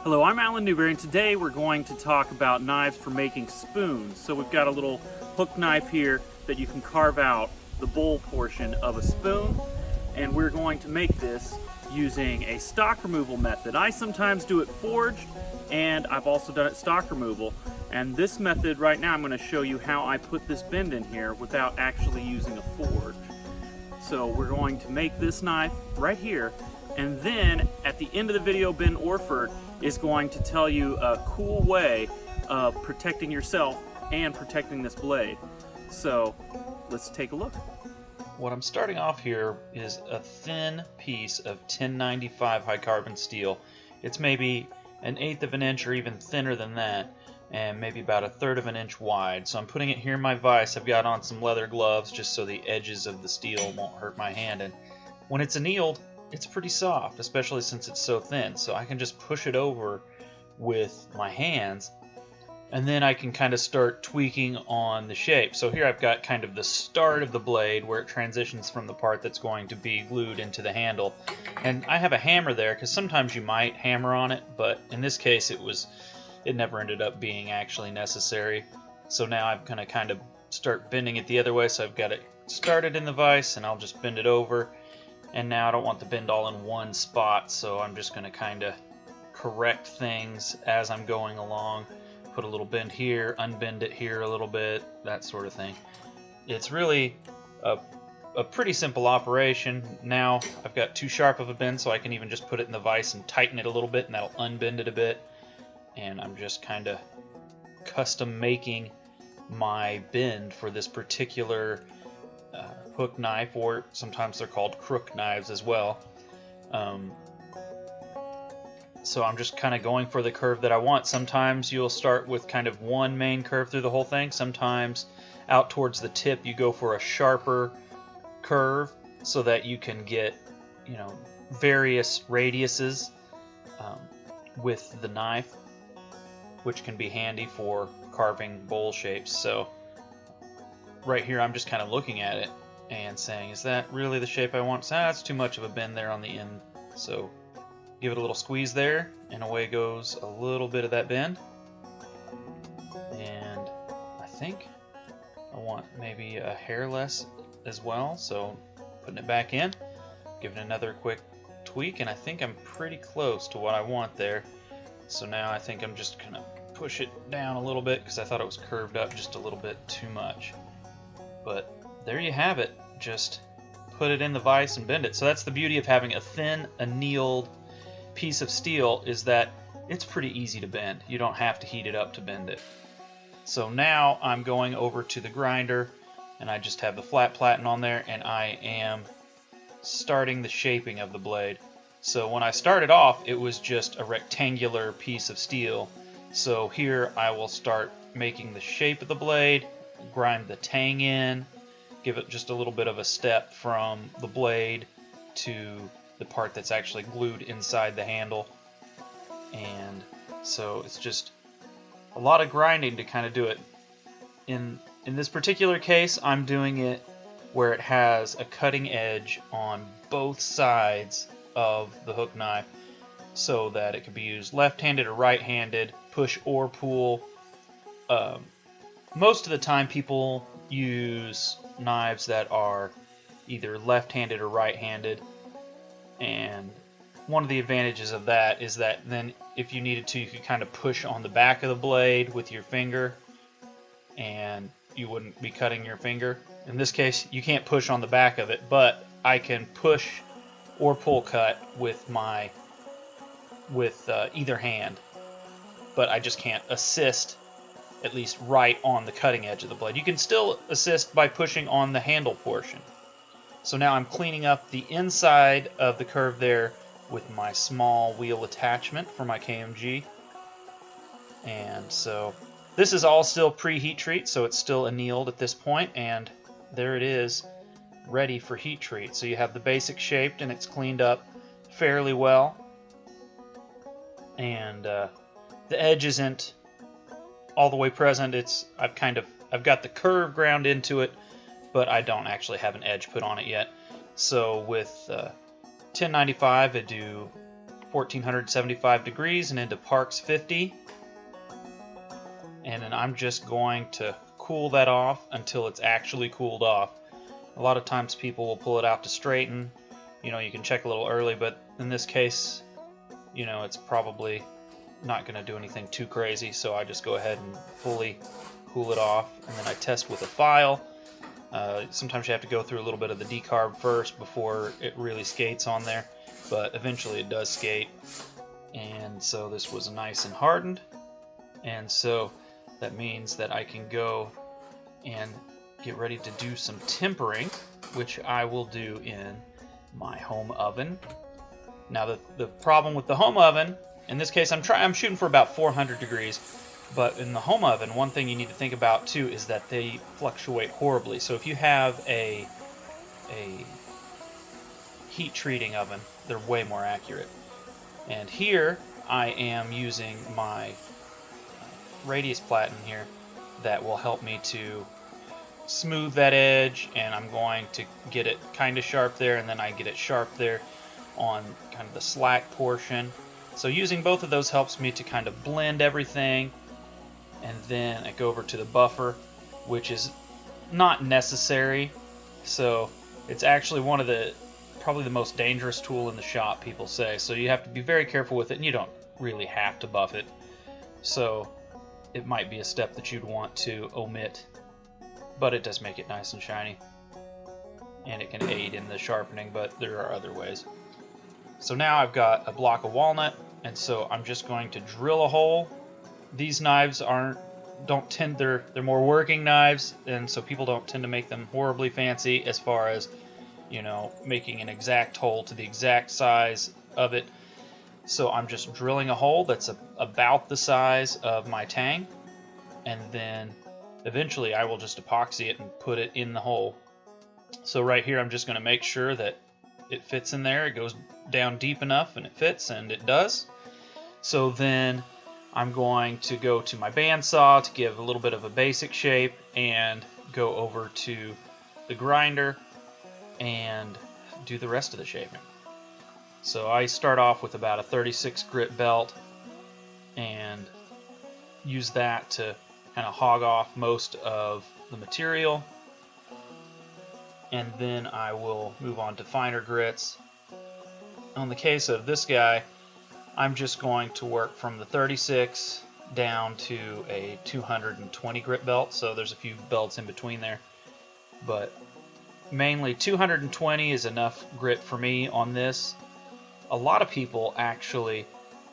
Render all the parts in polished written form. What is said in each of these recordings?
Hello, I'm Allen Newberry, and today we're going to talk about knives for making spoons. So we've got a little hook knife here that you can carve out the bowl portion of a spoon, and we're going to make this using a stock removal method. I sometimes do it forged, and I've also done it stock removal. And this method right now, I'm going to show you how I put this bend in here without actually using a forge. So we're going to make this knife right here, and then at the end of the video, Ben Orford is going to tell you a cool way of protecting yourself and protecting this blade. So let's take a look. What I'm starting off here is a thin piece of 1095 high carbon steel. It's maybe 1/8 of an inch or even thinner than that, and maybe about 1/3 of an inch wide. So I'm putting it here in my vise. I've got on some leather gloves just so the edges of the steel won't hurt my hand. And when it's annealed, it's pretty soft, especially since it's so thin. So I can just push it over with my hands, and then I can kind of start tweaking on the shape. So here I've got kind of the start of the blade where it transitions from the part that's going to be glued into the handle. And I have a hammer there because sometimes you might hammer on it, but in this case it never ended up being actually necessary. So now I'm going to kind of start bending it the other way. So I've got it started in the vise, and I'll just bend it over. And now I don't want the bend all in one spot, so I'm just going to kind of correct things as I'm going along. Put a little bend here, unbend it here a little bit, that sort of thing. It's really a pretty simple operation. Now I've got too sharp of a bend, so I can even just put it in the vise and tighten it a little bit, and that'll unbend it a bit. And I'm just kind of custom making my bend for this particular hook knife, or sometimes they're called crook knives as well. So I'm just kind of going for the curve that I want. Sometimes you'll start with kind of one main curve through the whole thing. Sometimes out towards the tip you go for a sharper curve so that you can get, various radiuses with the knife, which can be handy for carving bowl shapes. So right here I'm just kind of looking at it and saying, is that really the shape I want? So that's too much of a bend there on the end. So give it a little squeeze there, and away goes a little bit of that bend. And I think I want maybe a hair less as well. So putting it back in, giving it another quick tweak, and I think I'm pretty close to what I want there. So now I think I'm just gonna push it down a little bit because I thought it was curved up just a little bit too much. But there you have it. Just put it in the vise and bend it. So that's the beauty of having a thin annealed piece of steel, is that it's pretty easy to bend. You don't have to heat it up to bend it. So now I'm going over to the grinder, and I just have the flat platen on there, and I am starting the shaping of the blade. So when I started off, it was just a rectangular piece of steel. So here I will start making the shape of the blade, grind the tang in, give it just a little bit of a step from the blade to the part that's actually glued inside the handle. And so it's just a lot of grinding to kind of do it. In this particular case, I'm doing it where it has a cutting edge on both sides of the hook knife so that it can be used left-handed or right-handed, push or pull. Most of the time people use knives that are either left-handed or right-handed, and one of the advantages of that is that then if you needed to, you could kind of push on the back of the blade with your finger and you wouldn't be cutting your finger. In this case, you can't push on the back of it, but I can push or pull cut with either hand, but I just can't assist at least right on the cutting edge of the blade. You can still assist by pushing on the handle portion. So now I'm cleaning up the inside of the curve there with my small wheel attachment for my KMG. And so this is all still pre-heat treat, so it's still annealed at this point, and there it is, ready for heat treat. So you have the basic shaped, and it's cleaned up fairly well. And the edge isn't all the way present. I've got the curve ground into it, but I don't actually have an edge put on it yet. So with 1095, I do 1475 degrees and into Parks 50. And then I'm just going to cool that off until it's actually cooled off. A lot of times people will pull it out to straighten. You know, you can check a little early, but in this case, you know, it's probably not going to do anything too crazy, so I just go ahead and fully cool it off, and then I test with a file. Sometimes you have to go through a little bit of the decarb first before it really skates on there, but eventually it does skate. And so this was nice and hardened, and so that means that I can go and get ready to do some tempering, which I will do in my home oven. Now the problem with the home oven, in this case I'm shooting for about 400 degrees, but in the home oven, one thing you need to think about too is that they fluctuate horribly. So if you have a heat treating oven, they're way more accurate. And here I am using my radius platen here that will help me to smooth that edge, and I'm going to get it kind of sharp there, and then I get it sharp there on kind of the slack portion. So using both of those helps me to kind of blend everything, and then I go over to the buffer, which is not necessary. So it's actually one of probably the most dangerous tool in the shop, people say. So you have to be very careful with it, and you don't really have to buff it. So it might be a step that you'd want to omit, but it does make it nice and shiny, and it can aid in the sharpening, but there are other ways. So now I've got a block of walnut, and so I'm just going to drill a hole. These knives they're more working knives, and so people don't tend to make them horribly fancy as far as, you know, making an exact hole to the exact size of it. So I'm just drilling a hole that's about the size of my tang, and then eventually I will just epoxy it and put it in the hole. So right here I'm just going to make sure that it fits in there. It goes down deep enough and it fits, and it does. So then I'm going to go to my bandsaw to give a little bit of a basic shape, and go over to the grinder and do the rest of the shaping. So I start off with about a 36 grit belt and use that to kind of hog off most of the material, and then I will move on to finer grits. On the case of this guy, I'm just going to work from the 36 down to a 220 grit belt, so there's a few belts in between there, but mainly 220 is enough grit for me on this. A lot of people actually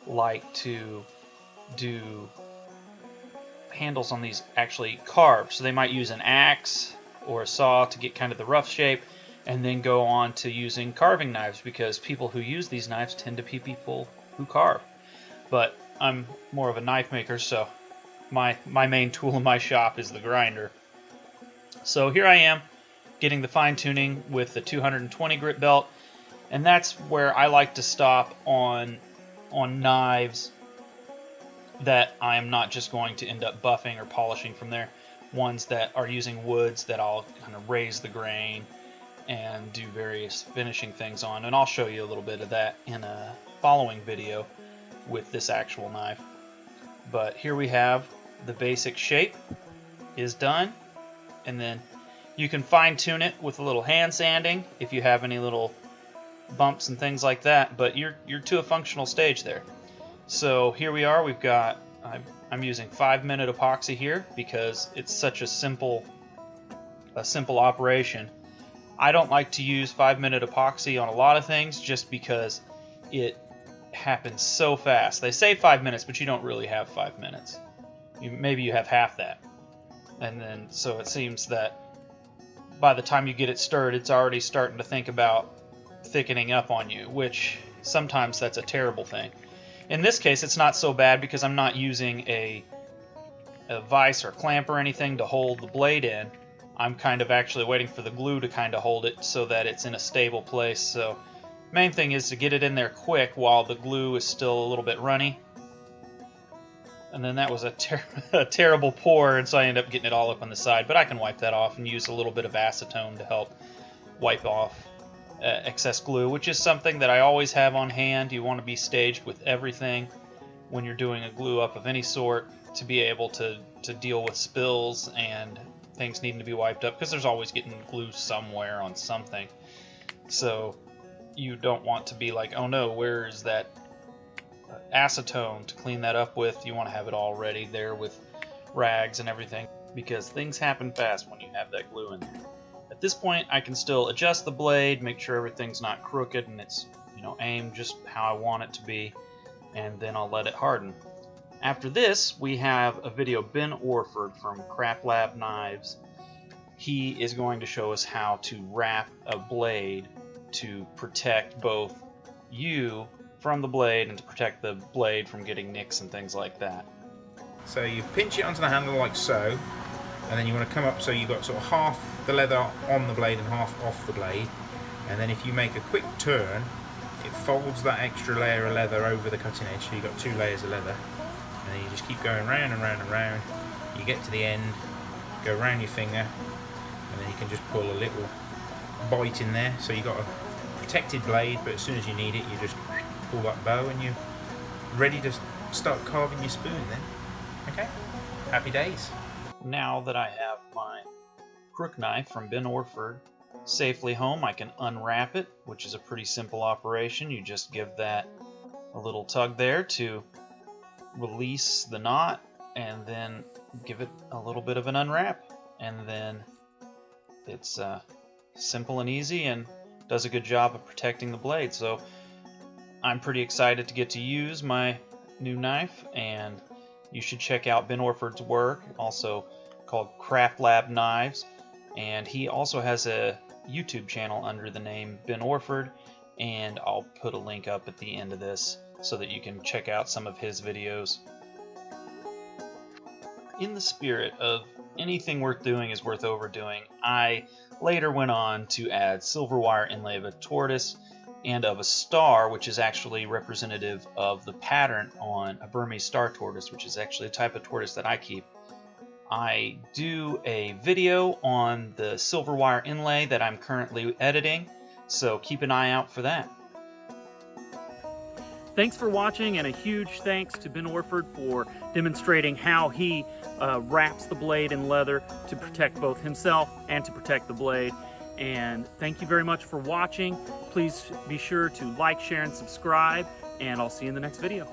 like to do handles on these actually carved, so they might use an axe or a saw to get kind of the rough shape, and then go on to using carving knives, because people who use these knives tend to be people who carve. But I'm more of a knife maker, so my main tool in my shop is the grinder. So here I am getting the fine tuning with the 220 grit belt, and that's where I like to stop on knives that I am not just going to end up buffing or polishing from there. Ones that are using woods that I'll kind of raise the grain and do various finishing things on, and I'll show you a little bit of that in a following video with this actual knife. But here we have the basic shape is done, and then you can fine tune it with a little hand sanding if you have any little bumps and things like that, but you're to a functional stage there. So here we are. We've got I'm using 5-minute epoxy here because it's such a simple operation. I don't like to use 5-minute epoxy on a lot of things just because it happens so fast. They say 5 minutes, but you don't really have 5 minutes. Maybe you have half that. And then so it seems that by the time you get it stirred, it's already starting to think about thickening up on you, which sometimes that's a terrible thing. In this case, it's not so bad because I'm not using a vise or clamp or anything to hold the blade in. I'm kind of actually waiting for the glue to kind of hold it so that it's in a stable place. So main thing is to get it in there quick while the glue is still a little bit runny. And then that was a terrible pour, and so I ended up getting it all up on the side. But I can wipe that off and use a little bit of acetone to help wipe off excess glue, which is something that I always have on hand. You want to be staged with everything when you're doing a glue up of any sort to be able to deal with spills and things needing to be wiped up, because there's always getting glue somewhere on something. So you don't want to be like, oh no, where is that acetone to clean that up with? You want to have it all ready there with rags and everything, because things happen fast when you have that glue in there. At this point, I can still adjust the blade, make sure everything's not crooked and it's, you know, aimed just how I want it to be, and then I'll let it harden. After this, we have a video of Ben Orford from Craftlab Knives. He is going to show us how to wrap a blade to protect both you from the blade and to protect the blade from getting nicks and things like that. So you pinch it onto the handle like so, and then you want to come up so you've got sort of half the leather on the blade and half off the blade, and then if you make a quick turn, it folds that extra layer of leather over the cutting edge, so you've got 2 layers of leather, and then you just keep going round and round and round. You get to the end, go round your finger, and then you can just pull a little bite in there, so you've got a protected blade, but as soon as you need it, you just pull that bow and you're ready to start carving your spoon then. Okay, happy days. Now that I have my crook knife from Ben Orford safely home, I can unwrap it, which is a pretty simple operation. You just give that a little tug there to release the knot, and then give it a little bit of an unwrap, and then it's simple and easy and does a good job of protecting the blade. So I'm pretty excited to get to use my new knife, and you should check out Ben Orford's work, also called Craftlab Knives, and he also has a YouTube channel under the name Ben Orford, and I'll put a link up at the end of this so that you can check out some of his videos. In the spirit of anything worth doing is worth overdoing, I later went on to add silver wire inlay of a tortoise and of a star, which is actually representative of the pattern on a Burmese star tortoise, which is actually a type of tortoise that I keep. I do a video on the silver wire inlay that I'm currently editing, so keep an eye out for that. Thanks for watching, and a huge thanks to Ben Orford for demonstrating how he wraps the blade in leather to protect both himself and to protect the blade. And thank you very much for watching. Please be sure to like, share, and subscribe, and I'll see you in the next video.